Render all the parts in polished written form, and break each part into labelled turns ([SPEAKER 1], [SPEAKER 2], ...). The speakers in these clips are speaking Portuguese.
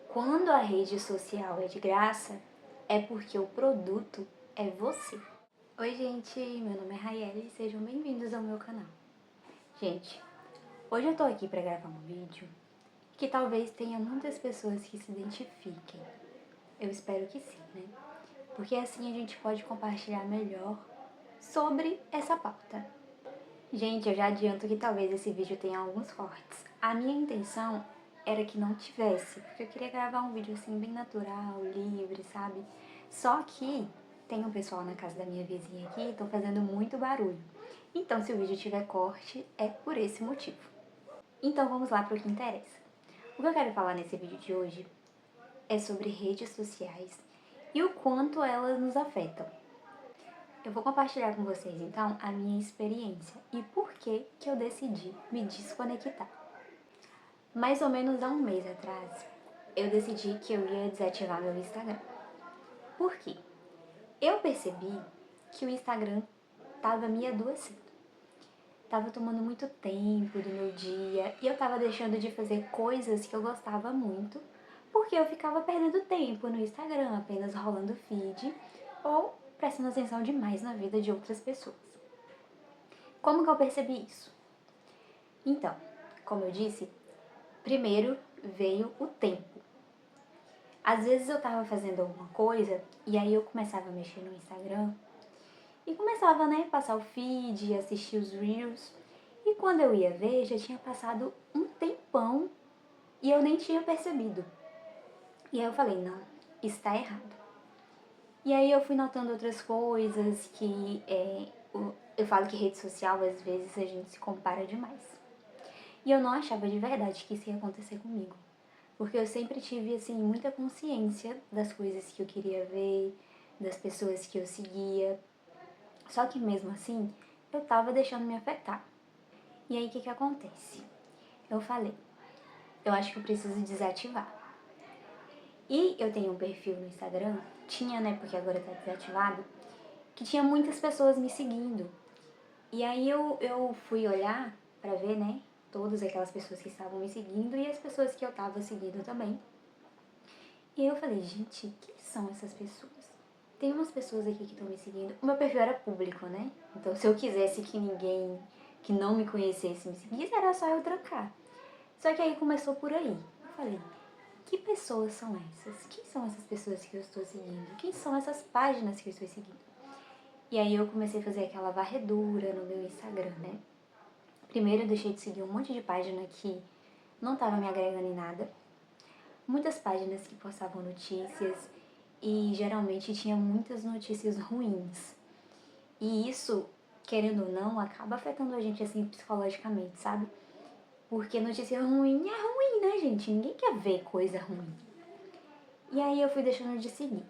[SPEAKER 1] Quando a rede social é de graça, é porque o produto é você. Oi gente, meu nome é Raiele e sejam bem-vindos ao meu canal. Gente, hoje eu tô aqui pra gravar um vídeo que talvez tenha muitas pessoas que se identifiquem. Eu espero que sim, né? Porque assim a gente pode compartilhar melhor sobre essa pauta. Gente, eu já adianto que talvez esse vídeo tenha alguns cortes. A minha intenção era que não tivesse, porque eu queria gravar um vídeo assim bem natural, livre, sabe? Só que tem um pessoal na casa da minha vizinha aqui e estão fazendo muito barulho. Então, se o vídeo tiver corte, é por esse motivo. Então, vamos lá para o que interessa. O que eu quero falar nesse vídeo de hoje é sobre redes sociais e o quanto elas nos afetam. Eu vou compartilhar com vocês, então, a minha experiência e por que eu decidi me desconectar. Mais ou menos há um mês atrás, eu decidi que eu ia desativar meu Instagram. Por quê? Eu percebi que o Instagram estava me adoecendo. Tava tomando muito tempo do meu dia e eu tava deixando de fazer coisas que eu gostava muito, porque eu ficava perdendo tempo no Instagram, apenas rolando feed ou prestando atenção demais na vida de outras pessoas. Como que eu percebi isso? Então, como eu disse, primeiro veio o tempo. Às vezes eu tava fazendo alguma coisa e aí eu começava a mexer no Instagram e começava, né, passar o feed, assistir os reels. E quando eu ia ver, já tinha passado um tempão e eu nem tinha percebido. E aí eu falei, não, isso tá errado. E aí eu fui notando outras coisas que eu falo que rede social, às vezes, a gente se compara demais. E eu não achava de verdade que isso ia acontecer comigo. Porque eu sempre tive, assim, muita consciência das coisas que eu queria ver, das pessoas que eu seguia. Só que mesmo assim, eu tava deixando me afetar. E aí, o que acontece? Eu falei, eu acho que eu preciso desativar. E eu tenho um perfil no Instagram, tinha, né, porque agora tá desativado, que tinha muitas pessoas me seguindo. E aí eu fui olhar pra ver, né, todas aquelas pessoas que estavam me seguindo e as pessoas que eu tava seguindo também. E eu falei, gente, quem são essas pessoas? Tem umas pessoas aqui que estão me seguindo. O meu perfil era público, né? Então, se eu quisesse que ninguém que não me conhecesse me seguisse, era só eu trocar. Só que aí começou por aí. Eu falei, que pessoas são essas? Quem são essas pessoas que eu estou seguindo? Quem são essas páginas que eu estou seguindo? E aí eu comecei a fazer aquela varredura no meu Instagram, né? Primeiro eu deixei de seguir um monte de página que não tava me agregando em nada. Muitas páginas que postavam notícias e geralmente tinha muitas notícias ruins. E isso, querendo ou não, acaba afetando a gente assim psicologicamente, sabe? Porque notícia ruim é ruim, né, gente? Ninguém quer ver coisa ruim. E aí eu fui deixando de seguir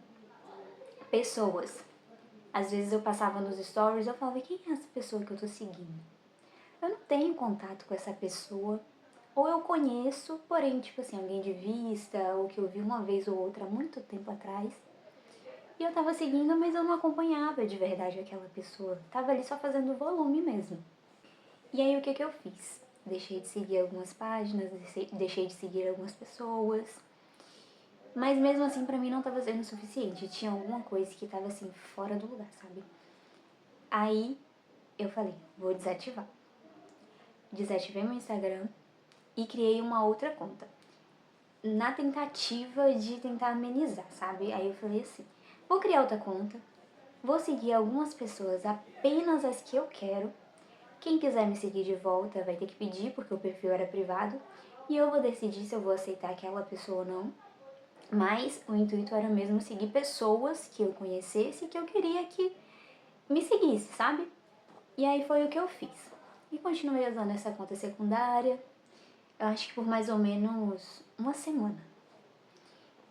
[SPEAKER 1] pessoas. Às vezes eu passava nos stories e eu falava, quem é essa pessoa que eu tô seguindo? Eu não tenho contato com essa pessoa. Ou eu conheço, porém, tipo assim, alguém de vista, ou que eu vi uma vez ou outra há muito tempo atrás. E eu tava seguindo, mas eu não acompanhava de verdade aquela pessoa. Tava ali só fazendo volume mesmo. E aí o que eu fiz? Deixei de seguir algumas páginas, deixei de seguir algumas pessoas. Mas mesmo assim pra mim não tava sendo o suficiente. Tinha alguma coisa que tava assim, fora do lugar, sabe? Aí eu falei, vou desativar. Desativei meu Instagram e criei uma outra conta. Na tentativa de tentar amenizar, sabe? Aí eu falei assim, vou criar outra conta, vou seguir algumas pessoas, apenas as que eu quero. Quem quiser me seguir de volta vai ter que pedir, porque o perfil era privado. E eu vou decidir se eu vou aceitar aquela pessoa ou não. Mas o intuito era mesmo seguir pessoas que eu conhecesse e que eu queria que me seguisse, sabe? E aí foi o que eu fiz. E continuei usando essa conta secundária, eu acho que por mais ou menos uma semana.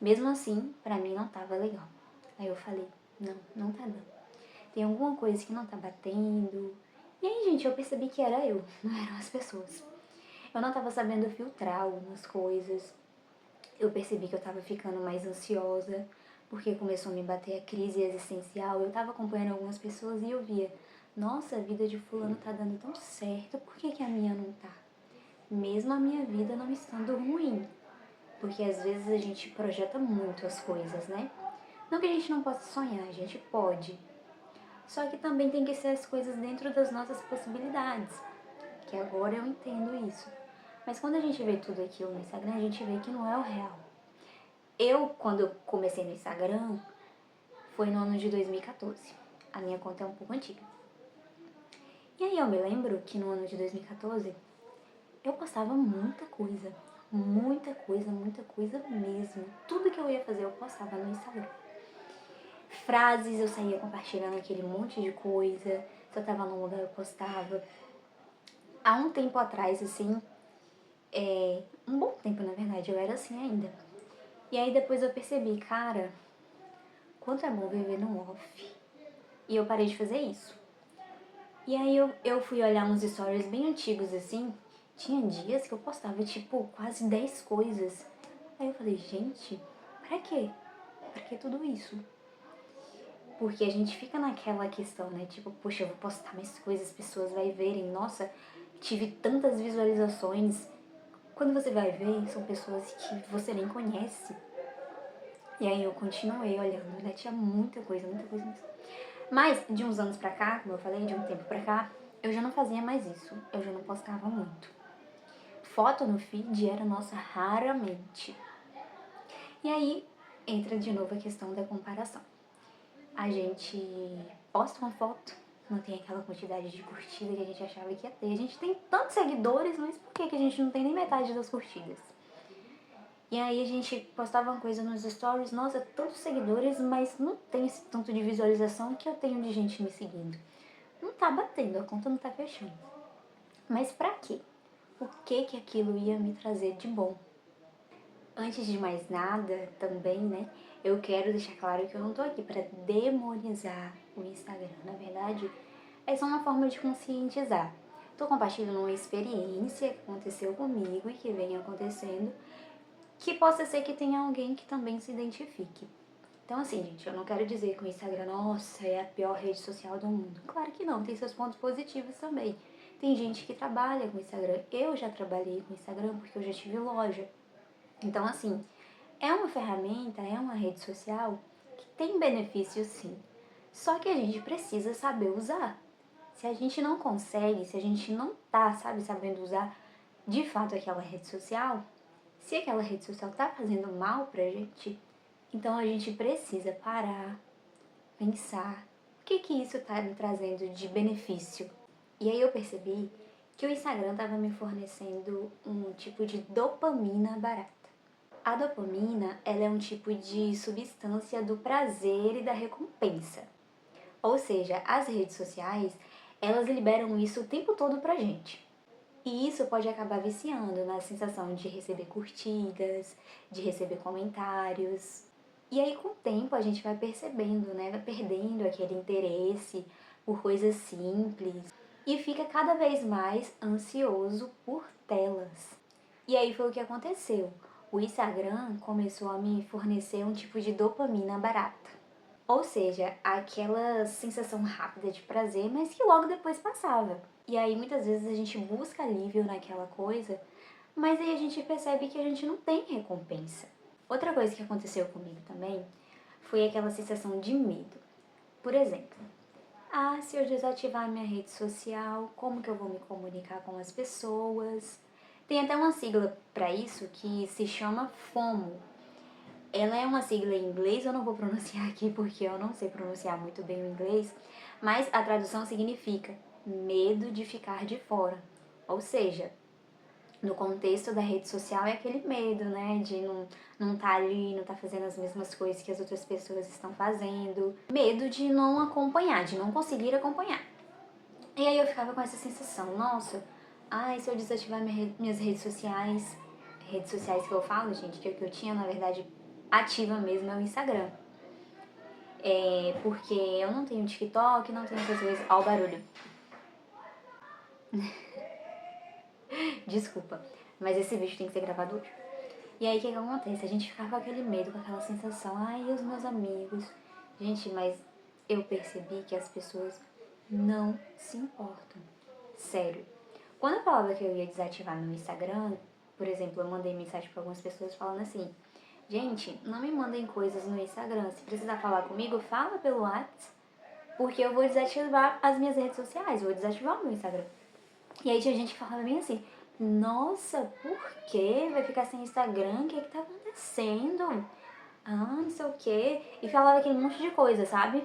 [SPEAKER 1] Mesmo assim, pra mim não tava legal. Aí eu falei, não tá dando. Tem alguma coisa que não tá batendo. E aí, gente, eu percebi que era eu, não eram as pessoas. Eu não tava sabendo filtrar algumas coisas. Eu percebi que eu tava ficando mais ansiosa, porque começou a me bater a crise existencial. Eu tava acompanhando algumas pessoas e eu via, nossa, a vida de fulano tá dando tão certo, por que a minha não tá? Mesmo a minha vida não estando ruim. Porque às vezes a gente projeta muito as coisas, né? Não que a gente não possa sonhar, a gente pode. Só que também tem que ser as coisas dentro das nossas possibilidades. Que agora eu entendo isso. Mas quando a gente vê tudo aquilo no Instagram, a gente vê que não é o real. Quando eu comecei no Instagram, foi no ano de 2014. A minha conta é um pouco antiga. E aí eu me lembro que no ano de 2014, eu postava muita coisa. Muita coisa mesmo. Tudo que eu ia fazer eu postava no Instagram. Frases, eu saía compartilhando aquele monte de coisa. Se eu tava num lugar, eu postava. Há um tempo atrás, assim, um bom tempo na verdade, eu era assim ainda. E aí depois eu percebi, cara, quanto é bom viver no off. E eu parei de fazer isso. E aí eu fui olhar uns stories bem antigos assim. Tinha dias que eu postava, tipo, quase 10 coisas. Aí eu falei, gente, pra quê? Pra que tudo isso? Porque a gente fica naquela questão, né? Tipo, poxa, eu vou postar mais coisas, as pessoas vão verem. Nossa, tive tantas visualizações. Quando você vai ver, são pessoas que você nem conhece. E aí eu continuei olhando, né? Tinha muita coisa mesmo. Mas de uns anos pra cá, como eu falei, de um tempo pra cá, eu já não fazia mais isso. Eu já não postava muito. Foto no feed era, nossa, raramente. E aí entra de novo a questão da comparação. A gente posta uma foto, não tem aquela quantidade de curtida que a gente achava que ia ter. A gente tem tantos seguidores, mas por que a gente não tem nem metade das curtidas? E aí a gente postava uma coisa nos stories, nossa, tantos seguidores, mas não tem esse tanto de visualização que eu tenho de gente me seguindo. Não tá batendo, a conta não tá fechando. Mas pra quê? O que aquilo ia me trazer de bom? Antes de mais nada, também, né, eu quero deixar claro que eu não tô aqui pra demonizar o Instagram. Na verdade, é só uma forma de conscientizar. Tô compartilhando uma experiência que aconteceu comigo e que vem acontecendo, que possa ser que tenha alguém que também se identifique. Então, assim, gente, eu não quero dizer que o Instagram, nossa, é a pior rede social do mundo. Claro que não, tem seus pontos positivos também. Tem gente que trabalha com Instagram. Eu já trabalhei com Instagram porque eu já tive loja. Então, assim, é uma ferramenta, é uma rede social que tem benefícios sim. Só que a gente precisa saber usar. Se a gente não consegue, se a gente não tá, sabe, sabendo usar de fato aquela rede social, se aquela rede social tá fazendo mal pra gente, então a gente precisa parar, pensar, o que isso tá me trazendo de benefício? E aí eu percebi que o Instagram estava me fornecendo um tipo de dopamina barata. A dopamina, ela é um tipo de substância do prazer e da recompensa. Ou seja, as redes sociais, elas liberam isso o tempo todo pra gente. E isso pode acabar viciando na sensação de receber curtidas, de receber comentários. E aí, com o tempo, a gente vai percebendo, né? Vai perdendo aquele interesse por coisas simples e fica cada vez mais ansioso por telas. E aí foi o que aconteceu. O Instagram começou a me fornecer um tipo de dopamina barata. Ou seja, aquela sensação rápida de prazer, mas que logo depois passava. E aí muitas vezes a gente busca alívio naquela coisa, mas aí a gente percebe que a gente não tem recompensa. Outra coisa que aconteceu comigo também foi aquela sensação de medo. Por exemplo, se eu desativar minha rede social, como que eu vou me comunicar com as pessoas? Tem até uma sigla para isso que se chama FOMO. Ela é uma sigla em inglês, eu não vou pronunciar aqui porque eu não sei pronunciar muito bem o inglês, mas a tradução significa medo de ficar de fora. Ou seja, no contexto da rede social é aquele medo, né, de não tá ali, não tá fazendo as mesmas coisas que as outras pessoas estão fazendo. Medo de não acompanhar, de não conseguir acompanhar. E aí eu ficava com essa sensação, nossa, se eu desativar minhas redes sociais que eu falo, gente, que eu tinha, na verdade, ativa mesmo é o Instagram. Porque eu não tenho TikTok, não tenho essas coisas. Ó o barulho. Desculpa, mas esse vídeo tem que ser gravado hoje. E aí o que acontece? A gente ficava com aquele medo, com aquela sensação, e os meus amigos? Gente, mas eu percebi que as pessoas não se importam. Sério. Quando eu falava que eu ia desativar meu Instagram, Por exemplo, eu mandei mensagem para algumas pessoas falando assim: gente, não me mandem coisas no Instagram. Se precisar falar comigo, fala pelo WhatsApp, porque eu vou desativar as minhas redes sociais, vou desativar o meu Instagram. E aí tinha gente que falava bem assim: nossa, por quê? Vai ficar sem Instagram? O que tá acontecendo? Ah, não sei o quê. E falava aquele monte de coisa, sabe?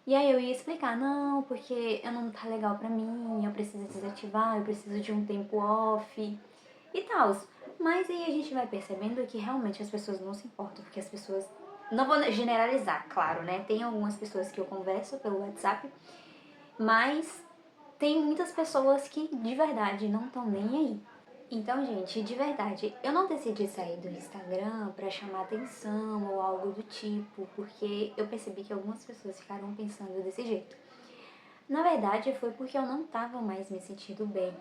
[SPEAKER 1] E aí eu ia explicar: não, porque eu não tá legal pra mim, eu preciso desativar, eu preciso de um tempo off e tal. Mas aí a gente vai percebendo que realmente as pessoas não se importam, porque as pessoas. Não vou generalizar, claro, né? Tem algumas pessoas que eu converso pelo WhatsApp, mas tem muitas pessoas que de verdade não estão nem aí. Então, gente, de verdade, eu não decidi sair do Instagram pra chamar atenção ou algo do tipo, porque eu percebi que algumas pessoas ficaram pensando desse jeito. Na verdade, foi porque eu não tava mais me sentindo bem.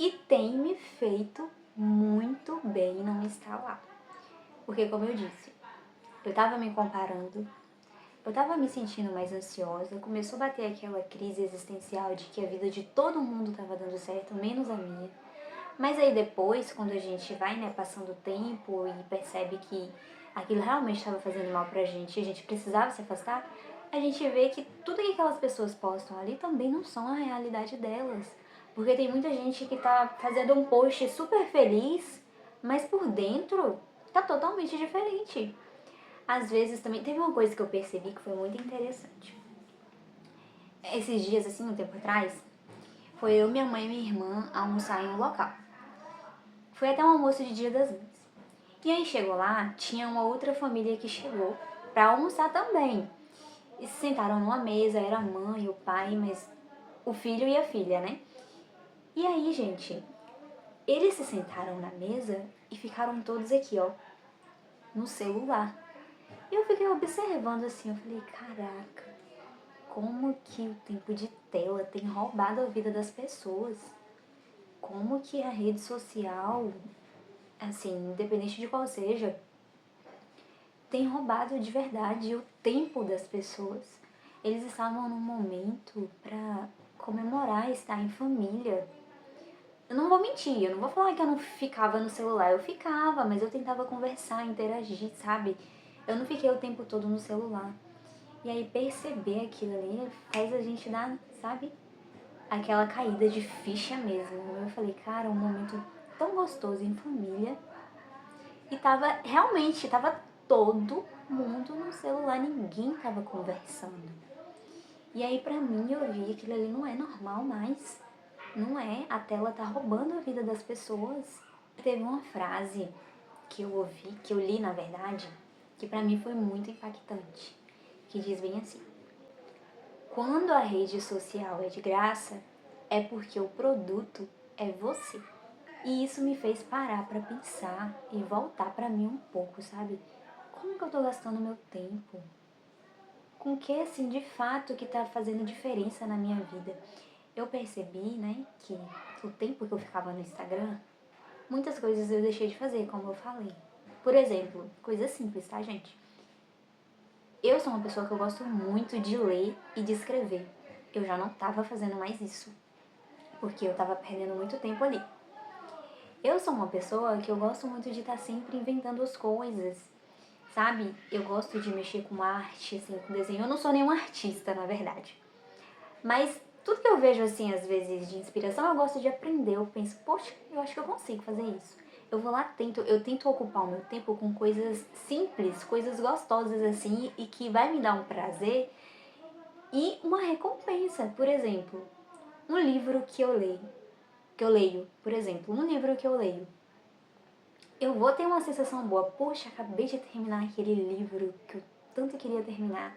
[SPEAKER 1] E tem me feito muito bem não estar lá. Porque, como eu disse, eu tava me comparando, eu tava me sentindo mais ansiosa, começou a bater aquela crise existencial de que a vida de todo mundo tava dando certo, menos a minha. Mas aí depois, quando a gente vai, né, passando o tempo e percebe que aquilo realmente estava fazendo mal pra gente e a gente precisava se afastar, a gente vê que tudo que aquelas pessoas postam ali também não são a realidade delas. Porque tem muita gente que tá fazendo um post super feliz, mas por dentro tá totalmente diferente. Às vezes também teve uma coisa que eu percebi que foi muito interessante. Esses dias, assim, um tempo atrás, foi eu, minha mãe e minha irmã almoçar em um local. Foi até um almoço de Dia das Mães. E aí chegou lá, tinha uma outra família que chegou pra almoçar também. E se sentaram numa mesa, era a mãe, o pai, mas o filho e a filha, né? E aí, gente, eles se sentaram na mesa e ficaram todos aqui, ó, no celular. E eu fiquei observando assim, eu falei, caraca, como que o tempo de tela tem roubado a vida das pessoas? Como que a rede social, assim, independente de qual seja, tem roubado de verdade o tempo das pessoas. Eles estavam num momento para comemorar estar em família. Eu não vou mentir, eu não vou falar que eu não ficava no celular. Eu ficava, mas eu tentava conversar, interagir, sabe? Eu não fiquei o tempo todo no celular. E aí perceber aquilo ali faz a gente dar, sabe? Aquela caída de ficha mesmo. Eu falei, cara, um momento tão gostoso em família. E tava todo mundo no celular, ninguém tava conversando. E aí pra mim eu vi que aquilo ali não é normal mais. Não é, a tela tá roubando a vida das pessoas. Teve uma frase que eu ouvi, que eu li na verdade, que pra mim foi muito impactante, que diz bem assim: quando a rede social é de graça, é porque o produto é você. E isso me fez parar pra pensar e voltar pra mim um pouco, sabe? Como que eu tô gastando meu tempo? Com o que, assim, de fato que tá fazendo diferença na minha vida? Eu percebi, né, que o tempo que eu ficava no Instagram, muitas coisas eu deixei de fazer, como eu falei. Por exemplo, coisa simples, tá, gente? Eu sou uma pessoa que eu gosto muito de ler e de escrever. Eu já não tava fazendo mais isso, porque eu tava perdendo muito tempo ali. Eu sou uma pessoa que eu gosto muito de estar sempre inventando as coisas, sabe? Eu gosto de mexer com arte, assim, com desenho. Eu não sou nenhuma artista, na verdade. Mas tudo que eu vejo, assim, às vezes de inspiração, eu gosto de aprender. Eu penso, poxa, eu acho que eu consigo fazer isso. Eu vou lá, eu tento ocupar o meu tempo com coisas simples, coisas gostosas, assim, e que vai me dar um prazer e uma recompensa. Por exemplo, um livro que eu leio, por exemplo, um livro que eu leio. Eu vou ter uma sensação boa. Poxa, acabei de terminar aquele livro que eu tanto queria terminar.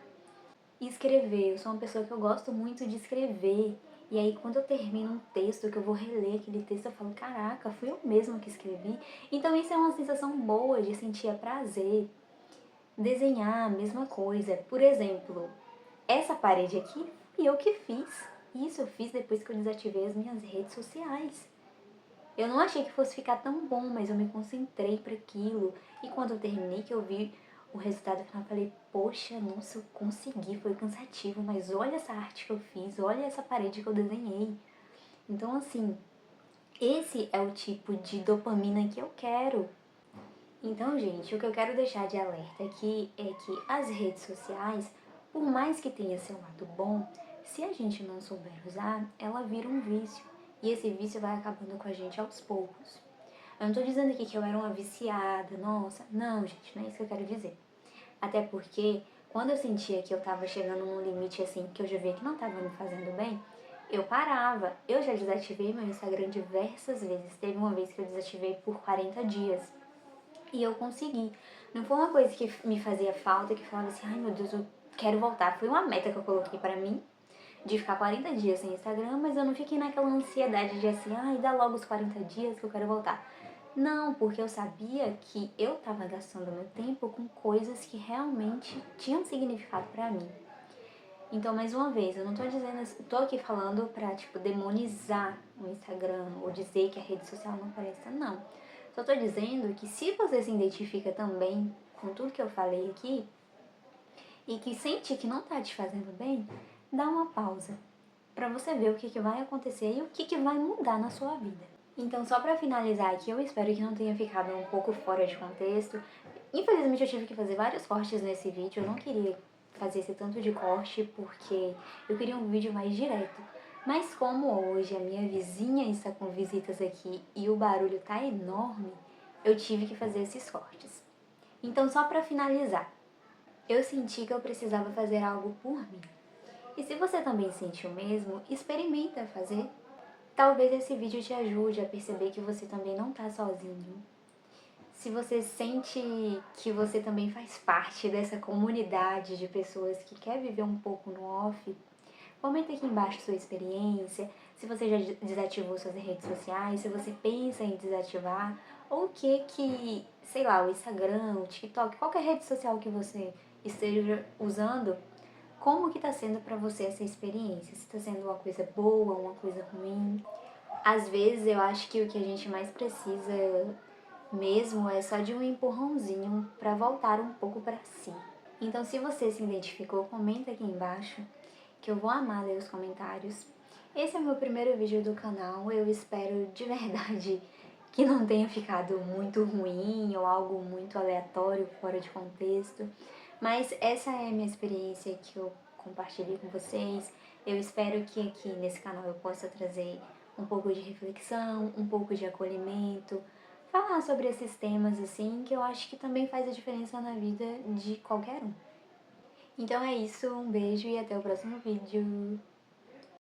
[SPEAKER 1] E escrever, eu sou uma pessoa que eu gosto muito de escrever. E aí quando eu termino um texto, que eu vou reler aquele texto, eu falo, caraca, fui eu mesma que escrevi. Então isso é uma sensação boa de sentir prazer. Desenhar, mesma coisa. Por exemplo, essa parede aqui fui eu que fiz. Isso eu fiz depois que eu desativei as minhas redes sociais. Eu não achei que fosse ficar tão bom, mas eu me concentrei para aquilo. E quando eu terminei, que eu vi o resultado final, eu falei, poxa, nossa, eu consegui, foi cansativo, mas olha essa arte que eu fiz, olha essa parede que eu desenhei. Então, assim, Esse é o tipo de dopamina que eu quero. Então, gente, o que eu quero deixar de alerta aqui é que as redes sociais, por mais que tenha seu lado bom, se a gente não souber usar, ela vira um vício. E esse vício vai acabando com a gente aos poucos. Eu não tô dizendo aqui que eu era uma viciada, nossa. Não, gente, não é isso que eu quero dizer. Até porque, quando eu sentia que eu tava chegando num limite assim, que eu já via que não tava me fazendo bem, eu parava. Eu já desativei meu Instagram diversas vezes. Teve uma vez que eu desativei por 40 dias. E eu consegui. Não foi uma coisa que me fazia falta, que eu falava assim, ai meu Deus, eu quero voltar. Foi uma meta que eu coloquei pra mim, de ficar 40 dias sem Instagram, mas eu não fiquei naquela ansiedade de assim, ai, dá logo os 40 dias que eu quero voltar. Não, porque eu sabia que eu tava gastando meu tempo com coisas que realmente tinham significado pra mim. Então, mais uma vez, eu não tô dizendo, tô aqui falando pra, tipo, demonizar o Instagram ou dizer que a rede social não presta, não. Só tô dizendo que se você se identifica também com tudo que eu falei aqui e que sente que não tá te fazendo bem, dá uma pausa pra você ver o que que vai acontecer e o que que vai mudar na sua vida. Então, só pra finalizar aqui, eu espero que não tenha ficado um pouco fora de contexto. Infelizmente, eu tive que fazer vários cortes nesse vídeo, eu não queria fazer esse tanto de corte porque eu queria um vídeo mais direto. Mas como hoje a minha vizinha está com visitas aqui e o barulho tá enorme, eu tive que fazer esses cortes. Então, só pra finalizar, eu senti que eu precisava fazer algo por mim. E se você também sente o mesmo, experimenta fazer. Talvez esse vídeo te ajude a perceber que você também não tá sozinho. Se você sente que você também faz parte dessa comunidade de pessoas que quer viver um pouco no off, comenta aqui embaixo sua experiência, se você já desativou suas redes sociais, se você pensa em desativar, ou o que, sei lá, o Instagram, o TikTok, qualquer rede social que você esteja usando, como que tá sendo pra você essa experiência? Se tá sendo uma coisa boa, uma coisa ruim? Às vezes eu acho que o que a gente mais precisa mesmo é só de um empurrãozinho para voltar um pouco para si. Então, se você se identificou, comenta aqui embaixo, que eu vou amar ler os comentários. Esse é o meu primeiro vídeo do canal, eu espero de verdade que não tenha ficado muito ruim ou algo muito aleatório, fora de contexto. Mas essa é a minha experiência que eu compartilhei com vocês. Eu espero que aqui nesse canal eu possa trazer um pouco de reflexão, um pouco de acolhimento, falar sobre esses temas assim, que eu acho que também faz a diferença na vida de qualquer um. Então é isso, um beijo e até o próximo vídeo.